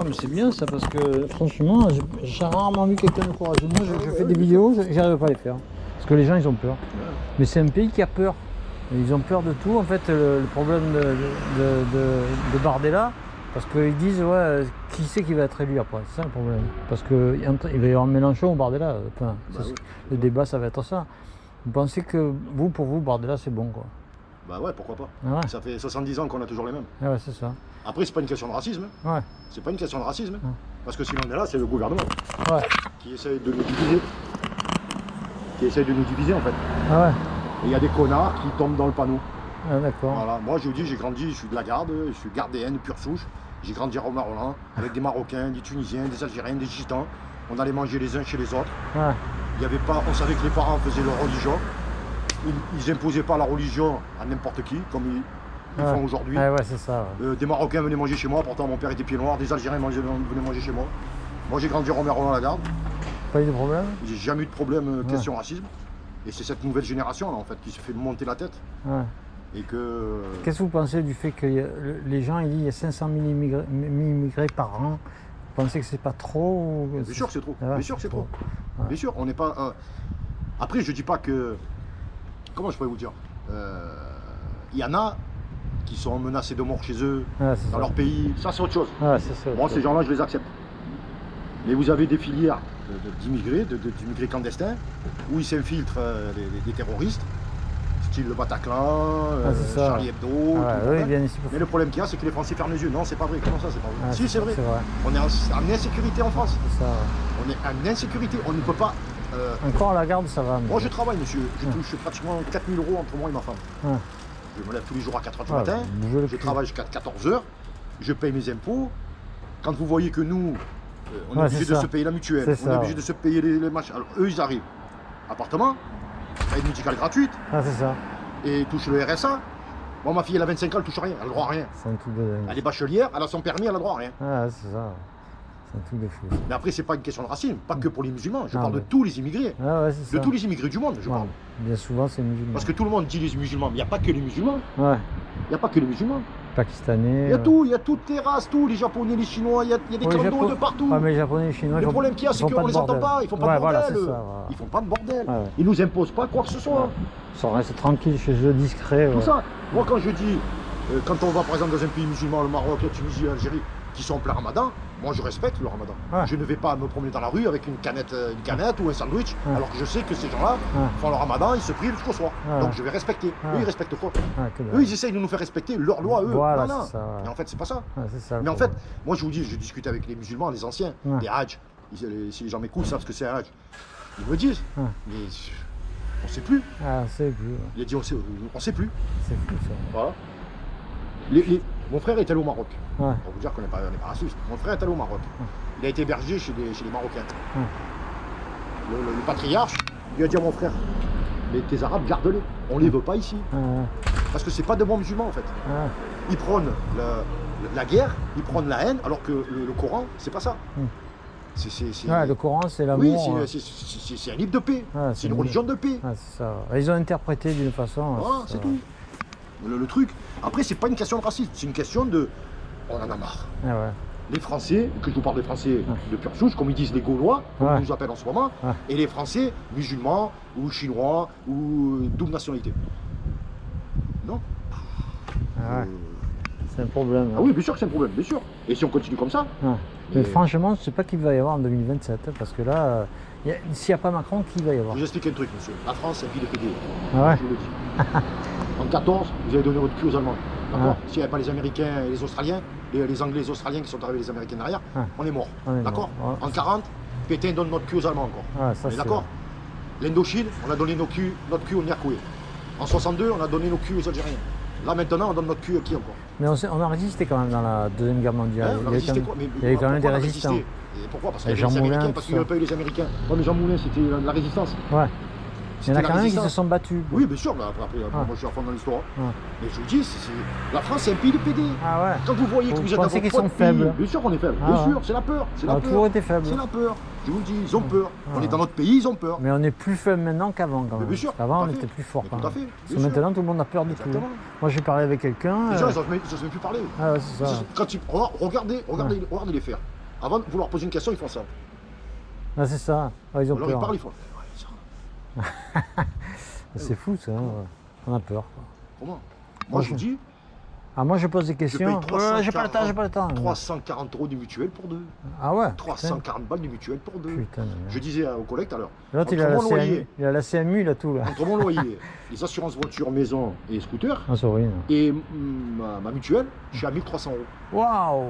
mais c'est bien ça, parce que franchement, j'ai rarement vu quelqu'un de courageux. Moi, je fais des vidéos, j'arrive pas à les faire. Parce que les gens, ils ont peur. Mais c'est un pays qui a peur. Ils ont peur de tout. En fait, le problème de Bardella, parce qu'ils disent, ouais, qui c'est qui va être élu après? C'est ça le problème. Parce qu'il va y avoir Mélenchon ou Bardella. Enfin, oui. Le débat, ça va être ça. Vous pensez que pour vous, Bardella, c'est bon, quoi? Bah ouais, pourquoi pas. Ah ouais. Ça fait 70 ans qu'on a toujours les mêmes. Ah ouais, c'est ça. Après, c'est pas une question de racisme. Ouais. C'est pas une question de racisme. Ouais. Parce que si on est là, c'est le gouvernement qui essaye de nous diviser. Qui essaye de nous diviser, en fait. Ah ouais. Et il y a des connards qui tombent dans le panneau. Ah d'accord. Voilà. Moi, je vous dis, j'ai grandi, je suis de la garde, je suis gardéenne, pure souche. J'ai grandi à Romain-Rolland, avec des Marocains, des Tunisiens, des Algériens, des Gitans. On allait manger les uns chez les autres. Ouais. Il y avait pas, on savait que les parents faisaient leur religion. Ils imposaient pas la religion à n'importe qui, comme ils font aujourd'hui. Ouais, c'est ça. Ouais. Des Marocains venaient manger chez moi, pourtant mon père était pied noir. Des Algériens venaient manger chez moi. Moi, j'ai grandi à Romain-Rolland-la-Garde. Pas eu de problème? J'ai jamais eu de problème question racisme. Et c'est cette nouvelle génération là en fait qui se fait monter la tête. Ouais. Et que. Qu'est-ce que vous pensez du fait que les gens ils disent qu'il y a 500 000 immigrés par an? Vous pensez que c'est pas trop? Bien sûr que c'est trop. Ouais, Bien sûr que c'est trop. Ouais. Bien sûr, on n'est pas. Après, je dis pas que. Comment je pourrais vous dire? Il y en a qui sont menacés de mort chez eux, dans leur pays. Ça, c'est autre chose. Ouais, c'est ça. Moi, ces gens-là, je les accepte. Mais vous avez des filières d'immigrés, d'immigrés clandestins, où ils s'infiltrent des terroristes, style le Bataclan, Charlie Hebdo. Ils viennent ici mais le problème qu'il y a, c'est que les Français ferment les yeux. Non, c'est pas vrai. Comment ça, c'est pas vrai? Si, c'est vrai. vrai. On est en insécurité en France. C'est ça. On est en insécurité. On ne peut pas. Encore à la garde, ça va. Mais... Moi, je travaille, monsieur. Je touche pratiquement 4 000 € entre moi et ma femme. Je me lève tous les jours à 4 h du matin. Je travaille jusqu'à 14 h. Je paye mes impôts. Quand vous voyez que nous, on est obligé de se payer la mutuelle, on est obligé de se payer les machins. Alors, eux, ils arrivent. Appartement, aide médicale gratuite. C'est ça. Et ils touchent le RSA. Moi, ma fille, elle a 25 ans, elle touche rien. Elle a le droit à rien. C'est un truc de dingue. Elle est bachelière, elle a son permis, elle a le droit à rien. C'est ça. C'est un truc de fou. Mais après, c'est pas une question de racisme, pas que pour les musulmans. Je parle de tous les immigrés. De tous les immigrés du monde, je parle. Bien souvent, c'est musulmans. Parce que tout le monde dit les musulmans, mais il n'y a pas que les musulmans. Il n'y a pas que les musulmans. Pakistanais. Il y a tout, il y a toutes les races, tous les Japonais, les Chinois, il y a des clandos de partout. Mais les Japonais, les Chinois, le problème qu'il y a, c'est qu'on ne les entend pas, ils font pas de bordel. Ils font pas de bordel. Ils nous imposent pas quoi que ce soit. Ils sont restés tranquilles chez eux, discrets. Tout ça. Moi, quand je dis, quand on va par exemple dans un pays musulman, le Maroc, la Tunisie, l'Algérie, qui sont en plein ramadan, moi je respecte le ramadan. Je ne vais pas me promener dans la rue avec une canette ou un sandwich, alors que je sais que ces gens-là font le ramadan, ils se prient jusqu'au soir. Donc je vais respecter. Eux, ils respectent quoi? Eux, ils essayent de nous faire respecter leurs lois, eux. Voilà, non. Mais en fait, c'est pas ça. Ça. Mais en fait, moi je vous dis, je discute avec les musulmans, les anciens, les Hajj. Si les gens m'écoutent, ils savent ce que c'est un Hajj. Ils me disent, mais on sait plus. On sait plus. Il a dit, on sait plus. C'est fou ça. Voilà. Mon frère est allé au Maroc. Pour vous dire qu'on n'est pas raciste. Mon frère est allé au Maroc. Il a été hébergé chez les Marocains. Le patriarche lui a dit à mon frère, mais tes Arabes, garde-les. On les veut pas ici. Parce que c'est pas de bons musulmans en fait. Ils prônent la guerre, ils prônent la haine, alors que le Coran, c'est pas ça. Le Coran, c'est l'amour. Oui, c'est un livre de paix. C'est une religion de paix. C'est ça. Ils ont interprété d'une façon. Voilà, c'est tout. Le truc. Après, c'est pas une question de racisme, c'est une question de. On en a marre. Les Français, que je vous parle des Français de pure souche, comme ils disent les Gaulois, comme ils nous appellent en ce moment, et les Français musulmans ou chinois ou double nationalité. Non. C'est un problème. Ah oui, bien sûr que c'est un problème, bien sûr. Et si on continue comme ça. Mais franchement, je ne sais pas qui va y avoir en 2027, parce que là, s'il n'y a pas Macron, qui va y avoir? Je vous explique un truc, monsieur. La France, c'est un pays de PD. Je vous le dis. En 14, vous avez donné votre cul aux Allemands. D'accord. S'il n'y avait pas les Américains et les Australiens, les Anglais et les Australiens qui sont arrivés, les Américains derrière, on est mort. D'accord. En 40, Pétain donne notre cul aux Allemands encore. D'accord. L'Indochine, on a donné notre cul aux Niakoué. En 62, on a donné nos culs aux Algériens. Là maintenant, on donne notre cul à qui encore? Mais on a résisté quand même dans la Deuxième Guerre mondiale. On a résisté quoi? Il y avait quand même des résistants. Et pourquoi? Parce qu'il y avait les Américains, parce qu'il n'y avait pas eu les Américains. Ouais, mais Jean Moulin, c'était la résistance. Il y en a quand même qui se sont battus. Oui, bien sûr, après, moi je suis à fond dans l'histoire. Mais je vous dis, la France c'est un pays de PD. Ah ouais. Quand vous voyez que vous êtes dans qu'ils votre sont faibles. Bien sûr qu'on est faible, bien sûr, c'est la peur. C'est la peur. Toujours été faible. C'est la peur. Je vous le dis, ils ont peur. On est dans notre pays, ils ont peur. Mais on est plus faible maintenant qu'avant quand même. Bien sûr. Avant on était plus fort quand même. Tout à fait. Parce que maintenant tout le monde a peur de tout. Moi j'ai parlé avec quelqu'un. Les gens ils n'osent même plus parler. Ah ouais, c'est ça. Regardez les faire. Avant de vouloir poser une question, ils font ça. Ah c'est ça. Ils ont alors peur. Ils parlent, ils font. C'est fou ça. On a peur. Comment? Moi je vous dis. Ah moi je pose des questions. J'ai pas le temps. 340 € du mutuel pour deux. Ah ouais. 340 balles du mutuel pour deux. Putain. Je disais au collègue tout à l'heure. L'autre il a la CMU, il a tout là. Entre mon loyer, les assurances voiture, maison et scooter. Ah c'est horrible. Et ma mutuelle, je suis à 1300 €. Waouh.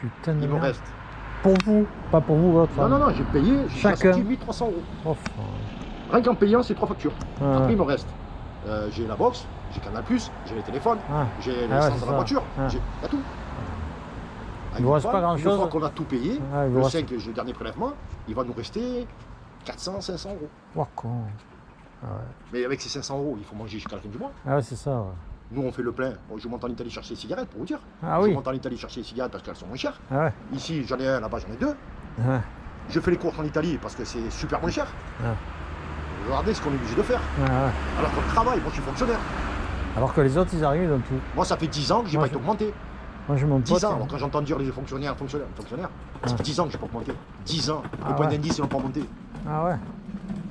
Putain de il me reste. Pour vous, pas pour vous, votre femme. Non, j'ai payé, j'ai sorti 1300 €. Oh, rien qu'en payant, c'est 3 factures. Après, il me reste. J'ai la box, j'ai Canal+, j'ai les téléphones, j'ai l'essence dans la voiture, j'ai tout. Il ne vous reste pas grand-chose. Une fois qu'on a tout payé, le 5, j'ai le dernier prélèvement, il va nous rester 400-500 €. Oh, con. Mais avec ces 500 €, il faut manger jusqu'à la fin du mois. Ah ouais, c'est ça. Nous, on fait le plein. Je monte en Italie chercher les cigarettes, pour vous dire. Je monte en Italie chercher les cigarettes parce qu'elles sont moins chères. Ici, j'en ai un, là-bas, j'en ai deux. Je fais les courses en Italie parce que c'est super moins cher. Regardez ce qu'on est obligé de faire. Alors qu'on travaille, moi je suis fonctionnaire. Alors que les autres, ils arrivent dans tout. Moi, ça fait 10 ans que j'ai pas été augmenté. Moi, je m'en 10 ans, alors quand j'entends dire les fonctionnaires, ça fait 10 ans que j'ai pas augmenté. 10 ans. Le point d'indice, ils n'ont pas augmenté. Ah ouais.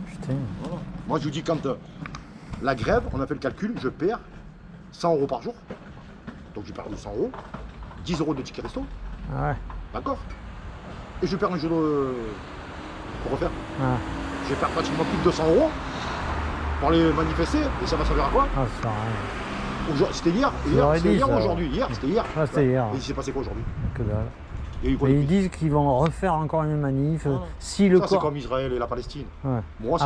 Putain. Voilà. Moi, je vous dis, quand la grève, on a fait le calcul, je perds 100 € par jour. Donc j'ai perdu 100 €. 10 € de ticket resto. D'accord. Et je perds un jour pour refaire. Je vais faire pratiquement plus de 200 € pour aller manifester, et ça va servir à quoi? C'était hier, c'était hier ou aujourd'hui? Hier, c'était hier. C'était hier. Et il s'est passé quoi aujourd'hui? Que dalle. Et ils disent qu'ils vont refaire encore une manif. Si le ça, c'est comme Israël et la Palestine. Moi,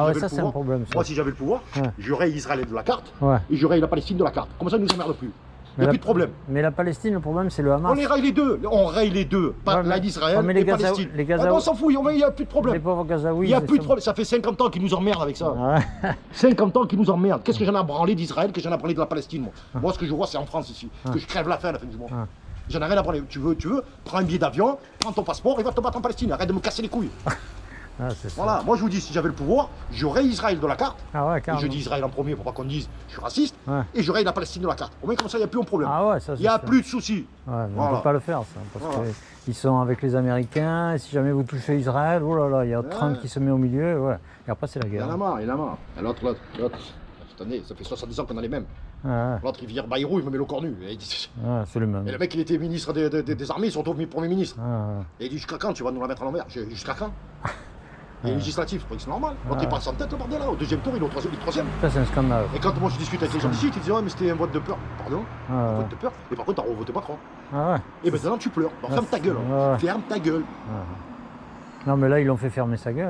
si j'avais le pouvoir, j'aurais Israël de la carte et j'aurais la Palestine de la carte. Comme ça, ils ne nous emmerdent plus. Il n'y a plus de problème. Mais la Palestine, le problème, c'est le Hamas. On les raille les deux. On raille les deux. Pas l'Israël et la Palestine. On s'en fout, il n'y a plus de problème. Les pauvres Gazaouis. Il n'y a plus de problème. Ça fait 50 ans qu'ils nous emmerdent avec ça. 50 ans qu'ils nous emmerdent. Qu'est-ce que j'en ai à branler d'Israël, que j'en ai à branler de la Palestine, moi? Moi, ce que je vois, c'est en France ici. Que je crève la faim à la fin du mois. J'en ai rien à branler. Tu veux, prends un billet d'avion, prends ton passeport et va te battre en Palestine. Arrête de me casser les couilles. Voilà, moi je vous dis, si j'avais le pouvoir, j'aurais Israël de la carte. Et je dis Israël en premier pour pas qu'on dise je suis raciste. Et j'aurais la Palestine de la carte. Au moins comme ça, il n'y a plus un problème. Il n'y a plus de soucis. Mais on ne peut pas le faire, ça. Parce qu'ils sont avec les Américains. Et si jamais vous touchez Israël, oh là là, il y a Trump qui se met au milieu. Et après, c'est la guerre. Il y en a marre, il y en a marre. L'autre, cette année, ça fait 70 ans qu'on a les mêmes. L'autre, il vient Bayrou, il me met le corps nu. C'est le même. Et le mec, il était ministre des armées, ils sont devenus premier ministre. Et il dit jusqu'à quand tu vas nous la mettre à l'envers? Jusqu'à quand? Les législatifs, c'est normal. Quand il passe en tête, le bordel là, au deuxième tour, il est au troisième. Ça, c'est un scandale. Et quand moi je discute avec les gens d'ici, ils disent ouais, mais c'était un vote de peur. Pardon? Un vote de peur. Et par contre, t'as revoté Macron. Et maintenant, tu pleures. Alors, ferme ta gueule. Ferme ta gueule. Non, mais là, ils l'ont fait fermer sa gueule.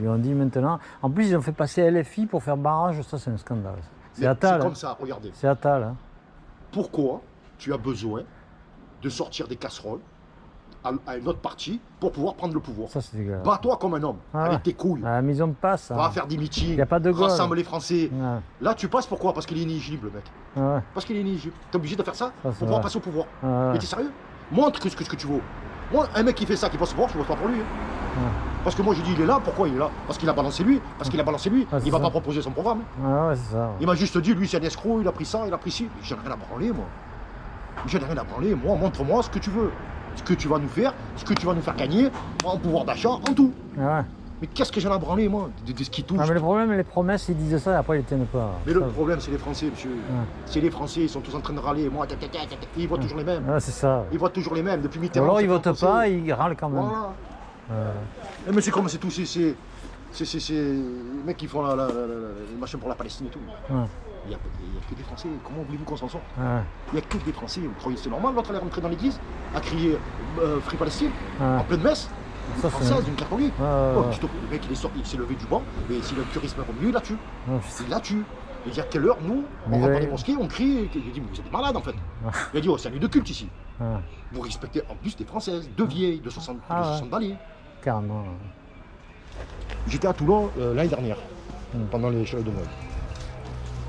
Ils ont dit maintenant. En plus, ils ont fait passer LFI pour faire barrage. Ça, c'est un scandale. C'est Attal. C'est comme ça, regardez. C'est Attal. Pourquoi tu as besoin de sortir des casseroles à une autre partie pour pouvoir prendre le pouvoir? Ça, c'est dégueulasse. Bats-toi comme un homme, avec tes couilles. Mais ils ont pas ça. Va faire des meetings. Il n'y a pas de Gaulle. Rassemble les Français. Là, tu passes pourquoi? Parce qu'il est inéligible, le mec. Parce qu'il est inéligible. T'es obligé de faire ça pour pouvoir passer au pouvoir. Mais t'es sérieux? Montre ce que tu vaux. Moi, un mec qui fait ça, qui passe au pouvoir, je ne vote pas pour lui. Parce que moi, je dis, il est là. Pourquoi il est là? Parce qu'il a balancé lui. Parce qu'il a balancé lui. Il va pas proposer son programme. C'est ça. Il m'a juste dit, lui, c'est un escroc, il a pris ça, il a pris ci. J'en ai rien à branler, moi. J'en ai rien à branler. Moi, montre-moi ce que tu veux. Ce que tu vas nous faire, ce que tu vas nous faire gagner, en pouvoir d'achat, en tout. Mais qu'est-ce que j'en ai à branler, moi, de ce qui touche? Mais le problème, les promesses, ils disaient ça et après, ils ne tiennent pas. Mais le problème, c'est les Français, monsieur. C'est les Français, ils sont tous en train de râler. Moi, ils votent toujours les mêmes. C'est ça. Ils votent toujours les mêmes, depuis Mitterrand. Alors, ils votent pas, ils râlent quand même. Mais c'est comme, c'est tous ces mecs qui font les machins pour la Palestine et tout. Il n'y a que des Français, comment voulez-vous qu'on s'en sorte? Il n'y a que des Français, vous croyez que c'est normal? L'autre, elle est rentrée dans l'église, a crié Free Palestine, en pleine messe, une française, une catholique. Le mec, il s'est levé du banc, et si le curisme est revenu, il la tue. Il la tue. Il dit à quelle heure, nous, on rentre dans les mosquées, on crie, il dit, mais vous êtes malades en fait. Il a dit, oh, c'est un lieu de culte ici. Vous respectez en plus des Françaises, deux vieilles, de 60 balais. Carrément. J'étais à Toulon l'année dernière. pendant les chalets de Noël.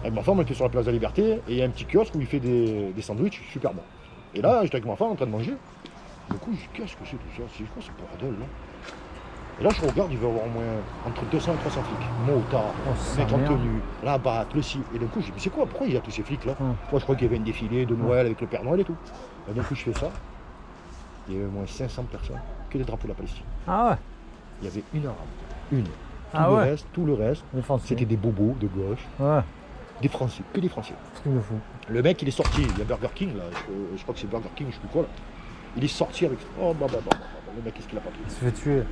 Avec ma femme, on était sur la place de la Liberté et il y a un petit kiosque où il fait des sandwichs super bons. Et là, j'étais avec ma femme en train de manger. Du coup, je dis, qu'est-ce que c'est tout ça? C'est quoi ce bordel là? Et là, je regarde, il va y avoir au moins entre 200 et 300 flics. Motard, mec en tenue, la batte, le ci. Et d'un coup, je dis, mais c'est quoi? Pourquoi il y a tous ces flics là? Moi, je crois qu'il y avait un défilé de Noël avec le Père Noël et tout. Et d'un coup, je fais ça. Il y avait au moins 500 personnes, que des drapeaux de la Palestine. Ah ouais? Il y avait une arabe, une. Tout le reste, c'était des bobos de gauche. Ouais. Des Français, que des Français. Truc de fou. Le mec, il est sorti, il y a Burger King là, je crois que c'est Burger King, je sais plus quoi là. Il est sorti avec. Oh le mec, qu'est-ce qu'il a pas pris? Il se fait tuer.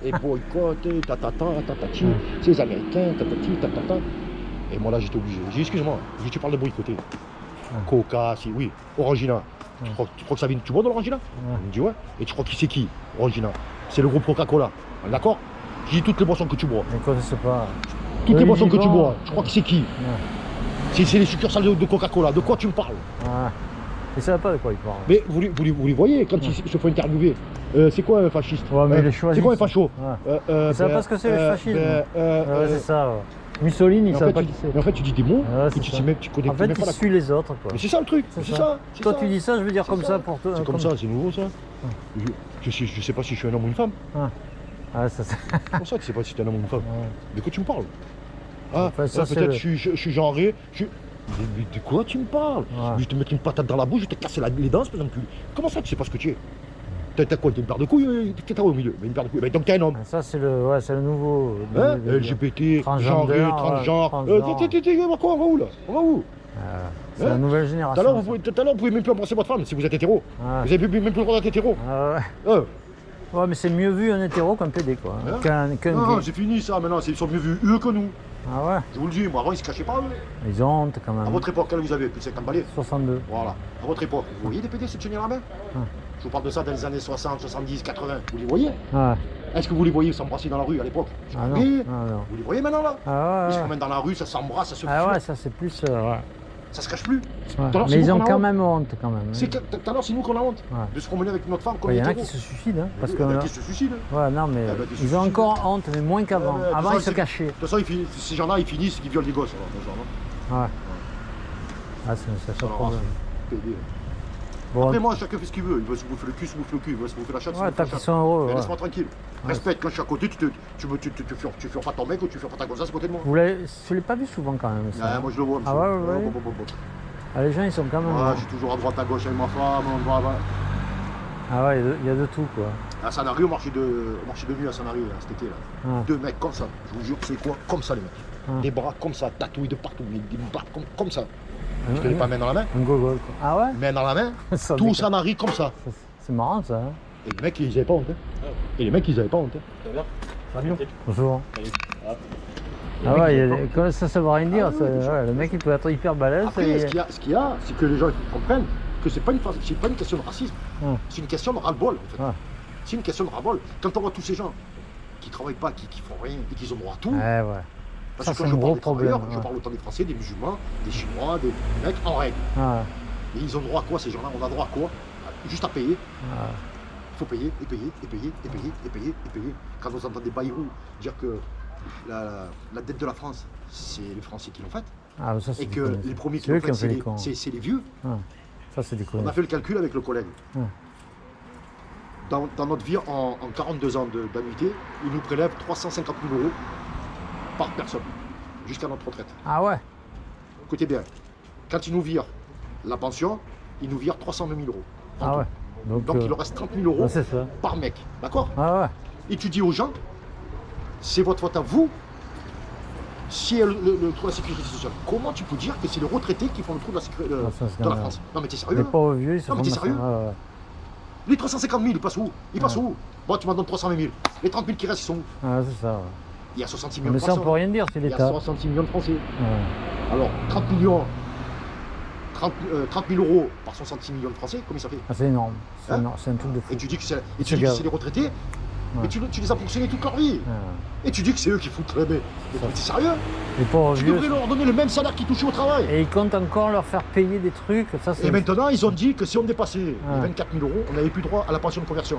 Et boycotté, tatati, c'est les Américains, tatata. Et moi là, j'étais obligé. J'ai dit, excuse-moi, tu parles de boycotter. Coca, si, oui, Orangina. Tu crois que ça vient, tu bois de l'Orangina? Il me dit ouais. Et tu crois qu'il c'est qui, Orangina? C'est le groupe Coca-Cola. D'accord? J'ai dit toutes les boissons que tu bois. Mais quoi, je sais pas. Toutes les boissons que tu bois, tu crois que c'est qui? C'est les succursales de Coca-Cola. De quoi tu me parles? Il ne savait pas de quoi il parle. Mais vous les voyez quand ils se font interviewer. C'est quoi un fasciste? Ouais, mais il est choisi. C'est quoi un facho? Il ne savait pas ce que c'est le fascisme. C'est ça. Mussolini, il ne savait pas qui c'est. Mais en fait, tu dis des mots que tu sais même, tu connais pas. En fait, il suit les autres. Quoi. Mais c'est ça le truc. C'est ça. Toi, tu dis ça, je veux dire comme ça pour toi. C'est comme ça, c'est nouveau ça. Je sais pas si je suis un homme ou une femme. C'est pour ça que tu sais pas si tu es un homme ou une femme. De quoi tu me parles? Peut-être je suis genré. Mais de quoi tu me parles? Je vais te mettre une patate dans la bouche, je vais te casser les dents, par exemple. Comment ça, tu sais pas ce que tu es? T'as quoi? T'as une paire de couilles? T'es au milieu. Mais une paire de couilles. Donc t'es un homme. Ça, c'est le nouveau. LGBT, genré, transgenre. On va où là? On va où? C'est la nouvelle génération. Tout à l'heure, vous pouvez même plus embrasser votre femme si vous êtes hétéro. Vous avez même plus le droit d'être hétéro. Ouais, mais c'est mieux vu un hétéro qu'un PD, quoi. Non, c'est fini ça, maintenant, ils sont mieux vus, eux que nous. Ah ouais? Je vous le dis, moi avant ils se cachaient pas, eux. Ils ont honte quand même. À votre époque, quel vous avez? Plus de 50 balais? 62. Voilà. À votre époque, vous voyez des PD se tenir la main? Je vous parle de ça dans les années 60, 70, 80. Vous les voyez? Est-ce que vous les voyez s'embrasser dans la rue à l'époque? Non. Vous les voyez maintenant là? Ils se promènent dans la rue, ça s'embrasse, ça se ouais, ça c'est plus. Ça se cache plus. Mais ils ont quand même honte quand même. Tout à l'heure, c'est nous qu'on a honte de se promener avec notre femme comme il y en a qui se suicident. Il y en a qui se suicident. Ouais, non, mais ils ont encore honte, mais moins qu'avant. Avant, ils se cachaient. De toute façon, ces gens-là, ils finissent, ils violent des gosses. C'est ça le problème. Après, moi, chacun fait ce qu'il veut. Il veut se bouffer le cul, il veut se bouffer la chatte. Tant qu'ils sont heureux. Laisse-moi tranquille. Respecte, quand je suis à côté, tu fais pas ton mec ou tu fais pas ta gonzasse à côté de moi. Je l'ai pas vu souvent quand même. Moi je le vois. Les gens ils sont quand même. Je suis toujours à droite à gauche avec ma femme. Il y a de tout quoi. À Sanary, au marché de nuit à Sanary cet été là. Deux mecs comme ça. Je vous jure, c'est quoi? Comme ça les mecs. Des bras comme ça, tatoués de partout, des bras comme ça. Je te dis pas main dans la main. Un gogol quoi. Ah ouais? Main dans la main. Tout Sanary comme ça. C'est marrant ça. Et les mecs ils avaient pas honte. Et les mecs ils avaient pas honte. Ça va bien? Ça va bien. Bonjour. Comme ça veut rien dire. Le mec il peut être hyper balèze. Après, ce qu'il y a, c'est que les gens comprennent que c'est pas une question de racisme. C'est une question de ras-le-bol en fait. C'est une question de ras-le-bol. Quand on voit tous ces gens qui travaillent pas, qui font rien et qui ont droit à tout. Parce que quand je parle des travailleurs, je parle autant des Français, des musulmans, des Chinois, des mecs en règle. Et ils ont droit à quoi ces gens-là? On a droit à quoi? Juste à payer. Il faut payer, et payer, et payer, et payer, et payer, et payer. Quand vous entendez Bayrou dire que la dette de la France, c'est les Français qui l'ont faite, et que les premiers qui l'ont faite, c'est les vieux. Ça, c'est des On a fait le calcul avec le collègue. Dans notre vie, en 42 ans d'annuité, ils nous prélèvent 350 000 € par personne, jusqu'à notre retraite. Ah ouais? Écoutez bien, quand ils nous virent la pension, ils nous virent 320 000 €. Ah ouais. Donc il leur reste 30 000 € par mec, d'accord? Et tu dis aux gens, c'est votre faute à vous, si le trou de la sécurité sociale. Comment tu peux dire que c'est les retraités qui font le trou de la sécurité de la France? Non mais t'es sérieux? Les pauvres vieux, ils sont. Non mais t'es sérieux? Les 350 000, ils passent où? Ils passent où? Bon, tu m'en donnes 320 000. Les 30 000 qui restent, ils sont où? C'est ça. Il y a 66 millions de Français. Mais ça, on peut rien dire, c'est l'État. Il y a 66 millions de Français. Alors, 30 000 € par 66 millions de Français, combien ça fait? C'est énorme. C'est un truc de fou. Et tu dis que c'est les retraités, mais tu les as ponctionnés toute leur vie. Et tu dis que c'est eux qui foutent la baie. T'es sérieux? Tu devrais leur donner le même salaire qu'ils touchaient au travail. Et ils comptent encore leur faire payer des trucs. Et maintenant, ils ont dit que si on dépassait les 24 000 €, on n'avait plus droit à la pension de conversion.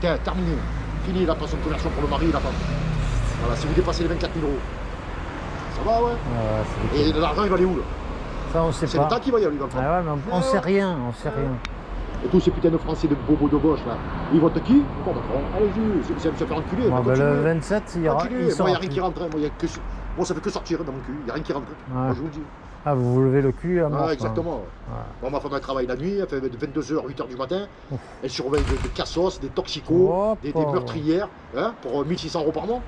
Terminé. Fini la pension de conversion pour le mari et la femme. Voilà, si vous dépassez les 24 000 €. ça va, ouais. Et l'argent, il va aller où là? Ça, on sait pas. C'est l'État qui va y aller dans le fond. Ah ouais, mais on sait rien, on sait rien. Et tous ces putains de Français de bobos de gauche là, ils votent qui? Bon, Macron. Allez-y, c'est se faire enculer. Bon, ben le 27, il y aura. Moi, il n'y a rien qui rentre. Moi, ça fait que sortir dans mon cul. Il n'y a rien qui rentre. Moi, je vous le dis. Ah, vous vous levez le cul à mort. Ah, exactement. Bon, ma femme, elle travaille la nuit, elle fait de 22h, 8h du matin. Ouf. Elle surveille des cassos, des toxicos, des meurtrières, hein, pour 1600 € par mois.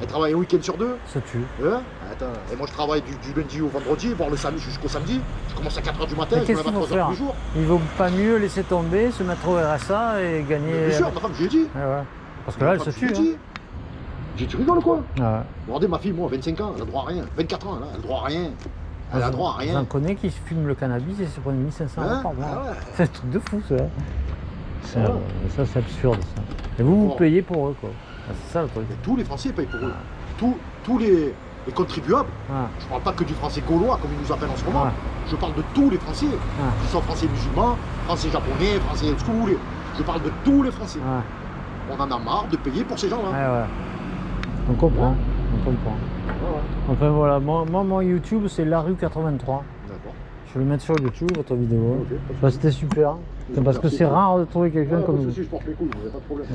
Elle travaille un week-end sur 2. Ça tue. Hein? Attends. Et moi, je travaille du lundi au vendredi, voire le samedi jusqu'au samedi. Je commence à 4h du matin, je me lève à 3h tous les jours. Il vaut pas mieux laisser tomber, se mettre au RSA et gagner. Bien sûr, ma femme, je lui ai dit. Parce que là, elle se tue. J'ai dit, tu rigoles quoi? Regardez, ma fille, moi, 25 ans, elle a droit à rien. 24 ans, là, elle a droit à rien. Elle a droit à rien. J'en connais qui fument le cannabis et se prennent 1500 € par mois. C'est un truc de fou, ça. Ça, c'est absurde, ça. Et vous payez pour eux, quoi. C'est ça le truc. Et tous les Français payent pour eux. Tous les contribuables. Je ne parle pas que du français gaulois, comme ils nous appellent en ce moment. Je parle de tous les Français. Qui sont français musulmans, français japonais, français ce que vous voulez. Je parle de tous les Français. On en a marre de payer pour ces gens-là. On comprend. On comprend. Enfin voilà, moi mon YouTube c'est La Rue 83. D'accord. Je vais le mettre sur YouTube, votre vidéo. C'était super. Parce que c'est rare de trouver quelqu'un comme vous. Je porte les couilles, il n'y a pas de problème.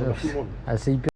C'est hyper.